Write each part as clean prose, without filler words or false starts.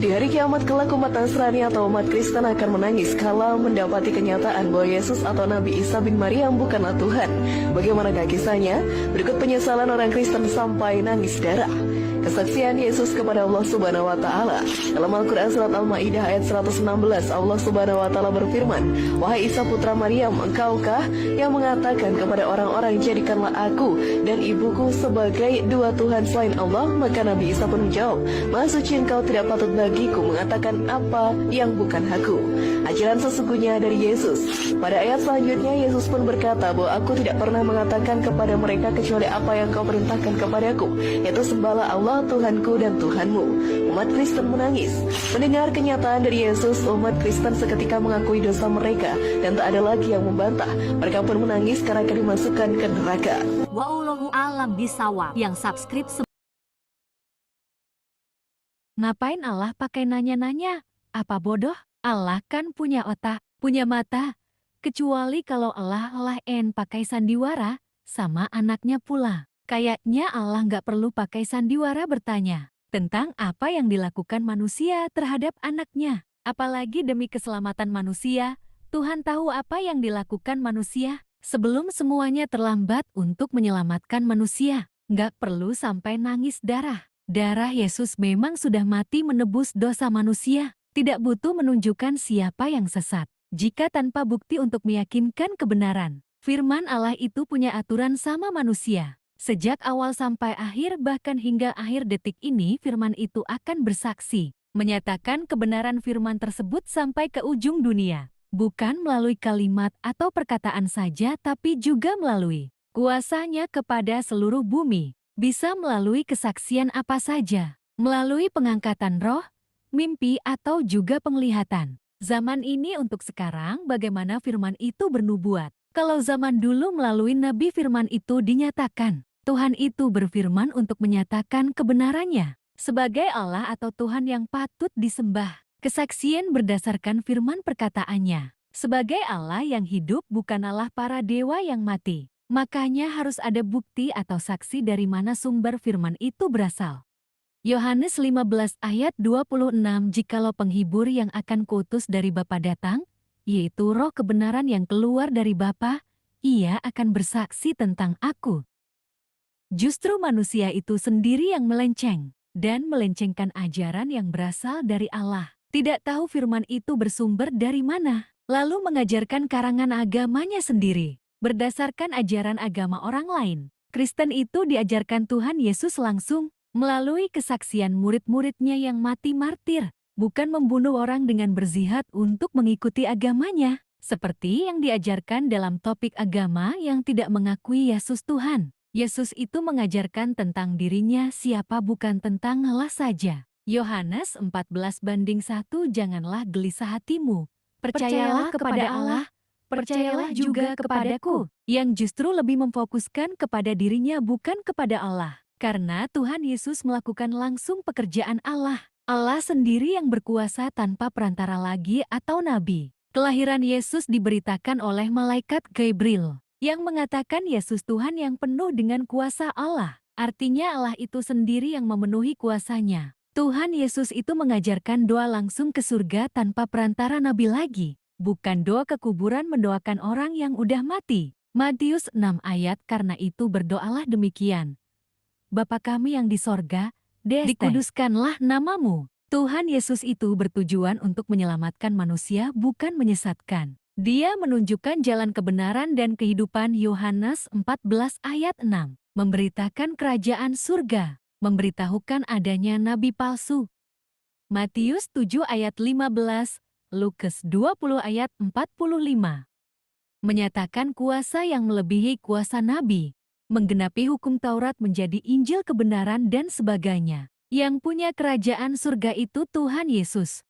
Di hari kiamat kelak umat Nasrani atau umat Kristen akan menangis kala mendapati kenyataan bahwa Yesus atau Nabi Isa bin Maryam bukanlah Tuhan. Bagaimanakah kisahnya? Berikut penyesalan orang Kristen sampai nangis darah. Kesaksian Yesus kepada Allah Subhanahu wa taala. Dalam Al-Qur'an surat Al-Maidah ayat 116, Allah Subhanahu wa taala berfirman, "Wahai Isa putra Maryam, engkaukah yang mengatakan kepada orang-orang, jadikanlah aku dan ibuku sebagai dua Tuhan selain Allah?" Maka Nabi Isa pun menjawab, "Maha suci engkau, tidak patut bagiku mengatakan apa yang bukan hakku." Ajaran sesungguhnya dari Yesus. Pada ayat selanjutnya Yesus pun berkata bahwa aku tidak pernah mengatakan kepada mereka kecuali apa yang kau perintahkan kepadaku, yaitu sembahlah Allah Tuhanku dan Tuhanmu. Umat Kristen menangis. Mendengar kenyataan dari Yesus, umat Kristen seketika mengakui dosa mereka dan tak ada lagi yang membantah. Mereka pun menangis karena akan dimasukkan ke neraka. Wallahu alam bisawab. Yang subscribe Ngapain Allah pakai nanya-nanya? Apa bodoh? Allah kan punya otak, punya mata. Kecuali kalau Allah pakai sandiwara, sama anaknya pula. Kayaknya Allah nggak perlu pakai sandiwara bertanya tentang apa yang dilakukan manusia terhadap anaknya. Apalagi demi keselamatan manusia, Tuhan tahu apa yang dilakukan manusia sebelum semuanya terlambat untuk menyelamatkan manusia. Nggak perlu sampai nangis darah. Darah Yesus memang sudah mati menebus dosa manusia. Tidak butuh menunjukkan siapa yang sesat. Jika tanpa bukti untuk meyakinkan kebenaran, firman Allah itu punya aturan sama manusia. Sejak awal sampai akhir, bahkan hingga akhir detik ini, firman itu akan bersaksi, menyatakan kebenaran firman tersebut sampai ke ujung dunia. Bukan melalui kalimat atau perkataan saja, tapi juga melalui kuasanya kepada seluruh bumi. Bisa melalui kesaksian apa saja, melalui pengangkatan roh, mimpi, atau juga penglihatan. Zaman ini untuk sekarang, bagaimana firman itu bernubuat? Kalau zaman dulu melalui nabi, firman itu dinyatakan. Tuhan itu berfirman untuk menyatakan kebenarannya sebagai Allah atau Tuhan yang patut disembah. Kesaksian berdasarkan firman perkataannya. Sebagai Allah yang hidup, bukan Allah para dewa yang mati. Makanya harus ada bukti atau saksi dari mana sumber firman itu berasal. Yohanes 15 ayat 26, "Jikalau penghibur yang akan kuutus dari Bapa datang, yaitu roh kebenaran yang keluar dari Bapa, ia akan bersaksi tentang aku." Justru manusia itu sendiri yang melenceng dan melencengkan ajaran yang berasal dari Allah. Tidak tahu firman itu bersumber dari mana, lalu mengajarkan karangan agamanya sendiri berdasarkan ajaran agama orang lain. Kristen itu diajarkan Tuhan Yesus langsung melalui kesaksian murid-muridnya yang mati martir, bukan membunuh orang dengan berzihad untuk mengikuti agamanya, seperti yang diajarkan dalam topik agama yang tidak mengakui Yesus Tuhan. Yesus itu mengajarkan tentang dirinya siapa, bukan tentang Allah saja. Yohanes 14:1, "Janganlah gelisah hatimu. Percayalah kepada Allah, percayalah juga kepadaku." Yang justru lebih memfokuskan kepada dirinya bukan kepada Allah. Karena Tuhan Yesus melakukan langsung pekerjaan Allah. Allah sendiri yang berkuasa tanpa perantara lagi atau nabi. Kelahiran Yesus diberitakan oleh malaikat Gabriel, yang mengatakan Yesus Tuhan yang penuh dengan kuasa Allah. Artinya Allah itu sendiri yang memenuhi kuasanya. Tuhan Yesus itu mengajarkan doa langsung ke surga tanpa perantara nabi lagi. Bukan doa ke kuburan mendoakan orang yang udah mati. Matius 6 ayat, "Karena itu berdoalah demikian. Bapa kami yang di sorga, dikuduskanlah namamu." Tuhan Yesus itu bertujuan untuk menyelamatkan manusia, bukan menyesatkan. Dia menunjukkan jalan kebenaran dan kehidupan. Yohanes 14 ayat 6. Memberitakan kerajaan surga. Memberitahukan adanya nabi palsu. Matius 7 ayat 15. Lukas 20 ayat 45. Menyatakan kuasa yang melebihi kuasa nabi. Menggenapi hukum Taurat menjadi Injil kebenaran dan sebagainya. Yang punya kerajaan surga itu Tuhan Yesus.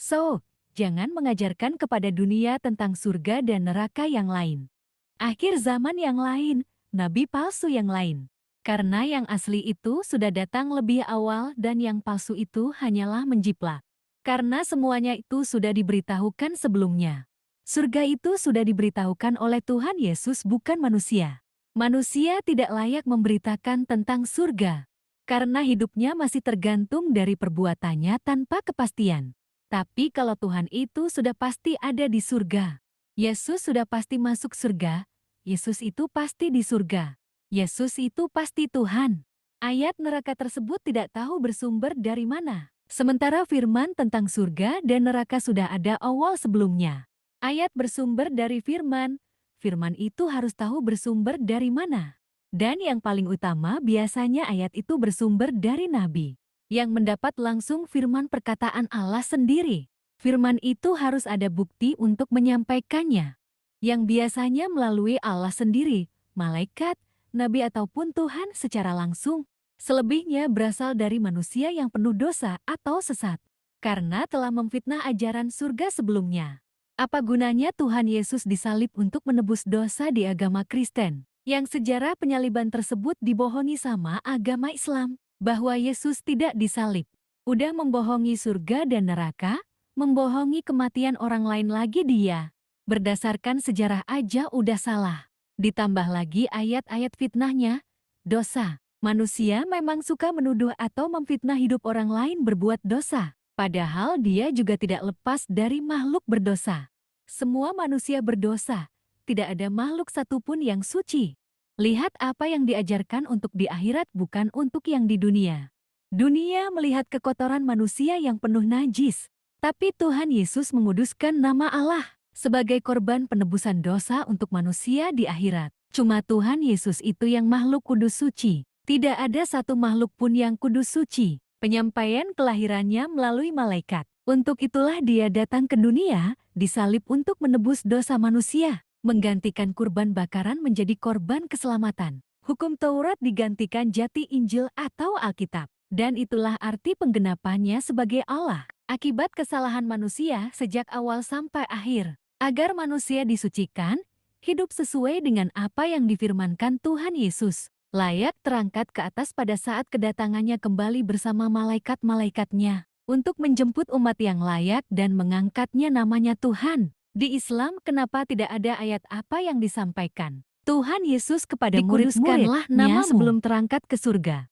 So, jangan mengajarkan kepada dunia tentang surga dan neraka yang lain. Akhir zaman yang lain, nabi palsu yang lain. Karena yang asli itu sudah datang lebih awal dan yang palsu itu hanyalah menjiplak. Karena semuanya itu sudah diberitahukan sebelumnya. Surga itu sudah diberitahukan oleh Tuhan Yesus, bukan manusia. Manusia tidak layak memberitakan tentang surga. karena hidupnya masih tergantung dari perbuatannya tanpa kepastian. Tapi kalau Tuhan itu sudah pasti ada di surga. Yesus sudah pasti masuk surga. Yesus itu pasti di surga. Yesus itu pasti Tuhan. Ayat neraka tersebut tidak tahu bersumber dari mana. Sementara firman tentang surga dan neraka sudah ada awal sebelumnya. Ayat bersumber dari firman. Firman itu harus tahu bersumber dari mana. Dan yang paling utama biasanya ayat itu bersumber dari nabi, yang mendapat langsung firman perkataan Allah sendiri. Firman itu harus ada bukti untuk menyampaikannya, yang biasanya melalui Allah sendiri, malaikat, nabi ataupun Tuhan secara langsung. Selebihnya berasal dari manusia yang penuh dosa atau sesat, karena telah memfitnah ajaran surga sebelumnya. Apa gunanya Tuhan Yesus disalib untuk menebus dosa di agama Kristen, yang sejarah penyaliban tersebut dibohongi sama agama Islam, bahwa Yesus tidak disalib. Udah membohongi surga dan neraka, membohongi kematian orang lain lagi dia. Berdasarkan sejarah aja udah salah. Ditambah lagi ayat-ayat fitnahnya, dosa. Manusia memang suka menuduh atau memfitnah hidup orang lain berbuat dosa. Padahal dia juga tidak lepas dari makhluk berdosa. Semua manusia berdosa. Tidak ada makhluk satupun yang suci. Lihat apa yang diajarkan untuk di akhirat bukan untuk yang di dunia. Dunia melihat kekotoran manusia yang penuh najis. Tapi Tuhan Yesus menguduskan nama Allah sebagai korban penebusan dosa untuk manusia di akhirat. Cuma Tuhan Yesus itu yang makhluk kudus suci. Tidak ada satu makhluk pun yang kudus suci. Penyampaian kelahirannya melalui malaikat. Untuk itulah dia datang ke dunia, disalib untuk menebus dosa manusia, menggantikan kurban bakaran menjadi korban keselamatan. Hukum Taurat digantikan jati Injil atau Alkitab. Dan itulah arti penggenapannya sebagai Allah. Akibat kesalahan manusia sejak awal sampai akhir. Agar manusia disucikan, hidup sesuai dengan apa yang difirmankan Tuhan Yesus. Layak terangkat ke atas pada saat kedatangannya kembali bersama malaikat-malaikatnya untuk menjemput umat yang layak dan mengangkatnya namanya Tuhan. Di Islam kenapa tidak ada ayat apa yang disampaikan Tuhan Yesus kepada murid-muridnya nama sebelum terangkat ke surga?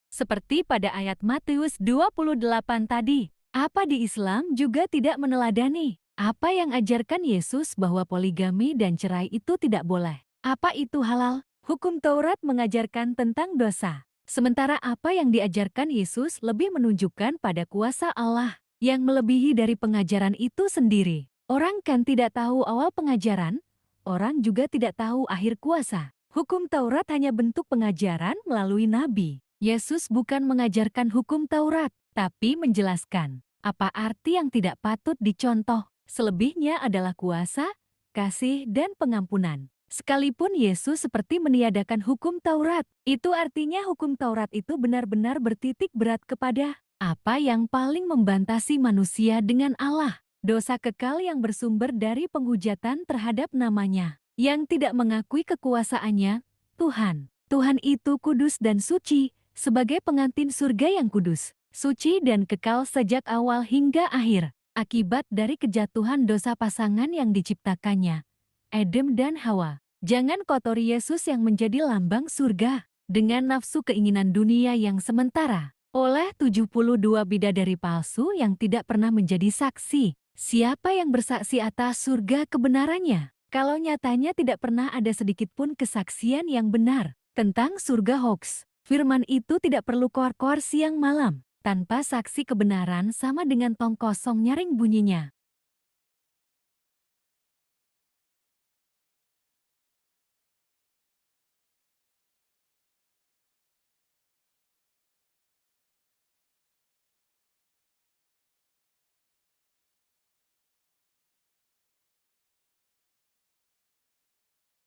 Seperti pada ayat Matius 28 tadi, apa di Islam juga tidak meneladani apa yang ajarkan Yesus bahwa poligami dan cerai itu tidak boleh. Apa itu halal? Hukum Taurat mengajarkan tentang dosa. Sementara apa yang diajarkan Yesus lebih menunjukkan pada kuasa Allah yang melebihi dari pengajaran itu sendiri. Orang kan tidak tahu awal pengajaran, orang juga tidak tahu akhir kuasa. Hukum Taurat hanya bentuk pengajaran melalui nabi. Yesus bukan mengajarkan hukum Taurat, tapi menjelaskan apa arti yang tidak patut dicontoh. Selebihnya adalah kuasa, kasih, dan pengampunan. Sekalipun Yesus seperti meniadakan hukum Taurat, itu artinya hukum Taurat itu benar-benar bertitik berat kepada apa yang paling membantasi manusia dengan Allah. Dosa kekal yang bersumber dari penghujatan terhadap namanya, yang tidak mengakui kekuasaannya, Tuhan. Tuhan itu kudus dan suci, sebagai pengantin surga yang kudus, suci dan kekal sejak awal hingga akhir, akibat dari kejatuhan dosa pasangan yang diciptakannya, Adam dan Hawa. Jangan kotori Yesus yang menjadi lambang surga dengan nafsu keinginan dunia yang sementara. Oleh 72 bidadari palsu yang tidak pernah menjadi saksi. Siapa yang bersaksi atas surga kebenarannya? Kalau nyatanya tidak pernah ada sedikit pun kesaksian yang benar tentang surga hoax. Firman itu tidak perlu koar-koar siang malam. Tanpa saksi kebenaran sama dengan tong kosong nyaring bunyinya.